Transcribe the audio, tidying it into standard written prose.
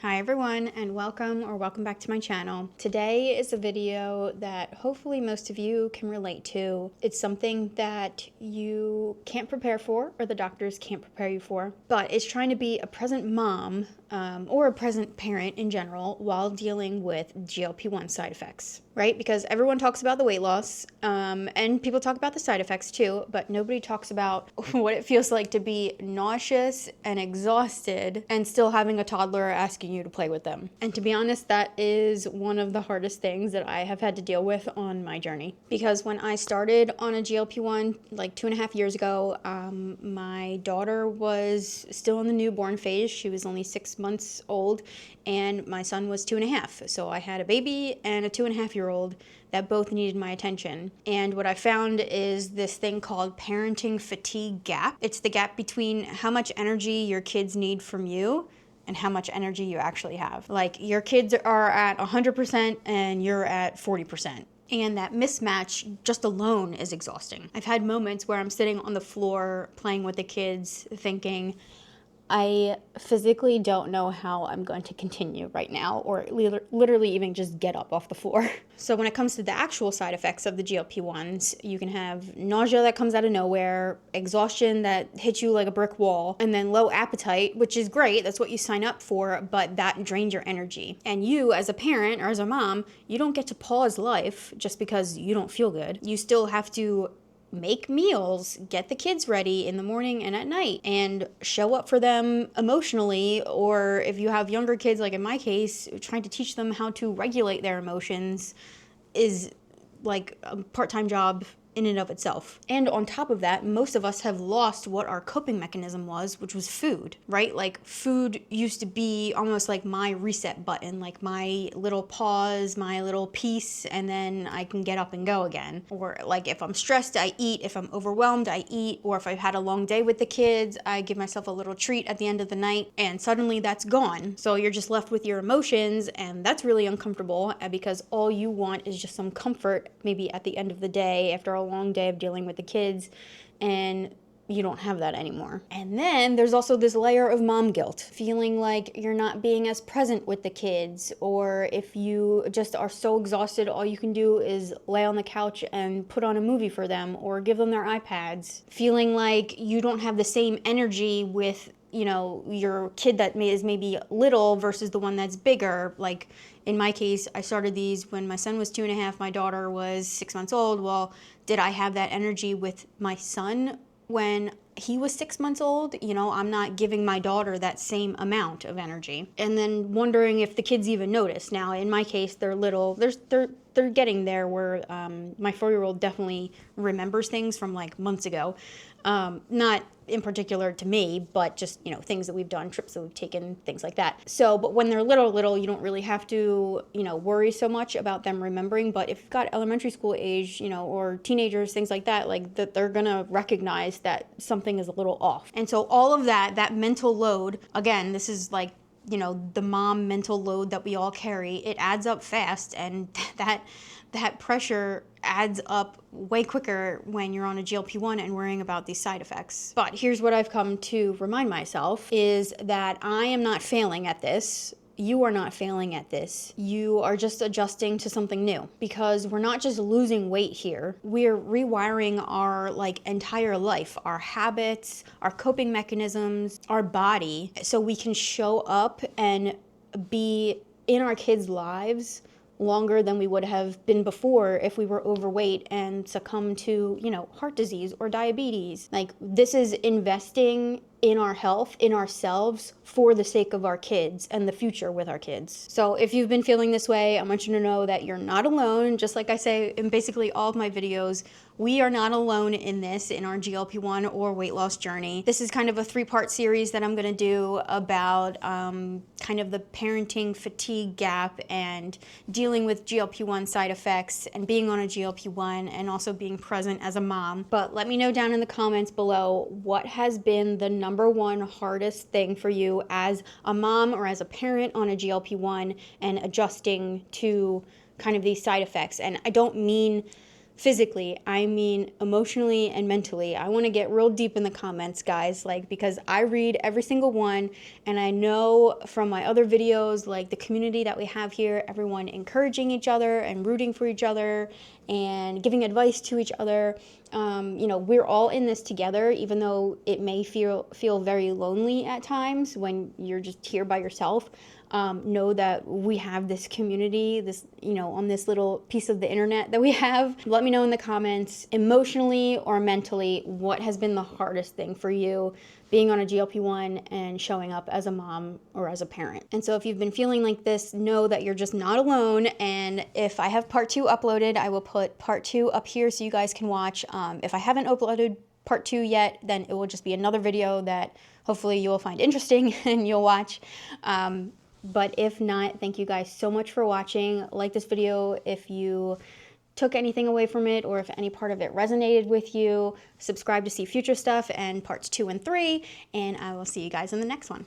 Hi everyone, and welcome back to my channel. Today is a video that hopefully most of you can relate to. It's something that you can't prepare for, or the doctors can't prepare you for, but it's trying to be a present mom or a present parent in general while dealing with GLP-1 side effects, right? Because everyone talks about the weight loss and people talk about the side effects too, but nobody talks about what it feels like to be nauseous and exhausted and still having a toddler asking you to play with them. And to be honest, that is one of the hardest things that I have had to deal with on my journey. Because when I started on a GLP-1 like 2.5 years ago, my daughter was still in the newborn phase. She was only 6 months old and my son was 2.5. So I had a baby and a 2.5-year-old that both needed my attention. And what I found is this thing called parenting fatigue gap. It's the gap between how much energy your kids need from you and how much energy you actually have. Like your kids are at 100% and you're at 40%. And that mismatch just alone is exhausting. I've had moments where I'm sitting on the floor playing with the kids thinking, I physically don't know how I'm going to continue right now, or literally even just get up off the floor. So when it comes to the actual side effects of the GLP-1s, you can have nausea that comes out of nowhere, exhaustion that hits you like a brick wall, and then low appetite, which is great, that's what you sign up for, but that drains your energy. And you, as a parent or as a mom, you don't get to pause life just because you don't feel good. You still have to make meals, get the kids ready in the morning and at night, and show up for them emotionally. Or if you have younger kids, like in my case, trying to teach them how to regulate their emotions is like a part-time job in and of itself. And on top of that, most of us have lost what our coping mechanism was, which was food, right? Like food used to be almost like my reset button, like my little pause, my little peace, and then I can get up and go again. Or like if I'm stressed, I eat. If I'm overwhelmed, I eat. Or if I've had a long day with the kids, I give myself a little treat at the end of the night, and suddenly that's gone. So you're just left with your emotions, and that's really uncomfortable because all you want is just some comfort, maybe at the end of the day after a long day of dealing with the kids, and you don't have that anymore. And then there's also this layer of mom guilt, feeling like you're not being as present with the kids, or if you just are so exhausted, all you can do is lay on the couch and put on a movie for them or give them their iPads, feeling like you don't have the same energy with your kid that is maybe little versus the one that's bigger. Like in my case, I started these when my son was 2.5, my daughter was 6 months old. Well, did I have that energy with my son when he was 6 months old? I'm not giving my daughter that same amount of energy. And then wondering if the kids even notice. Now, in my case, they're little. They're getting there where my 4-year-old definitely remembers things from like months ago. Not in particular to me, but just, things that we've done, trips that we've taken, things like that. So, but when they're little, you don't really have to, worry so much about them remembering. But if you've got elementary school age, or teenagers, things like that, like that, they're gonna recognize that something is a little off. And so all of that mental load, again, this is like, the mom mental load that we all carry, it adds up fast, and that pressure adds up way quicker when you're on a GLP-1 and worrying about these side effects. But here's what I've come to remind myself is that I am not failing at this. You are not failing at this. You are just adjusting to something new, because we're not just losing weight here. We're rewiring our entire life, our habits, our coping mechanisms, our body, so we can show up and be in our kids' lives longer than we would have been before if we were overweight and succumbed to, heart disease or diabetes. Like, this is investing in our health, in ourselves, for the sake of our kids and the future with our kids. So if you've been feeling this way, I want you to know that you're not alone. Just like I say in basically all of my videos, we are not alone in this, in our GLP-1 or weight loss journey. This is kind of a 3-part series that I'm gonna do about kind of the parenting fatigue gap and dealing with GLP-1 side effects and being on a GLP-1 and also being present as a mom. But let me know down in the comments below, what has been the number one hardest thing for you as a mom or as a parent on a GLP-1 and adjusting to kind of these side effects. And I don't mean physically, I mean emotionally and mentally. I want to get real deep in the comments, guys, like, because I read every single one, and I know from my other videos, like the community that we have here, everyone encouraging each other and rooting for each other and giving advice to each other. You know, we're all in this together, even though it may feel very lonely at times when you're just here by yourself. Know that we have this community, this, you know, on this little piece of the internet that we have. Let me know in the comments, emotionally or mentally, what has been the hardest thing for you being on a GLP-1 and showing up as a mom or as a parent. And so if you've been feeling like this, know that you're just not alone. And if I have part 2 uploaded, I will put part 2 up here so you guys can watch. If I haven't uploaded part 2 yet, then it will just be another video that hopefully you will find interesting and you'll watch. But if not, thank you guys so much for watching. Like this video if you took anything away from it, or if any part of it resonated with you. Subscribe to see future stuff and parts 2 and 3, and I will see you guys in the next one.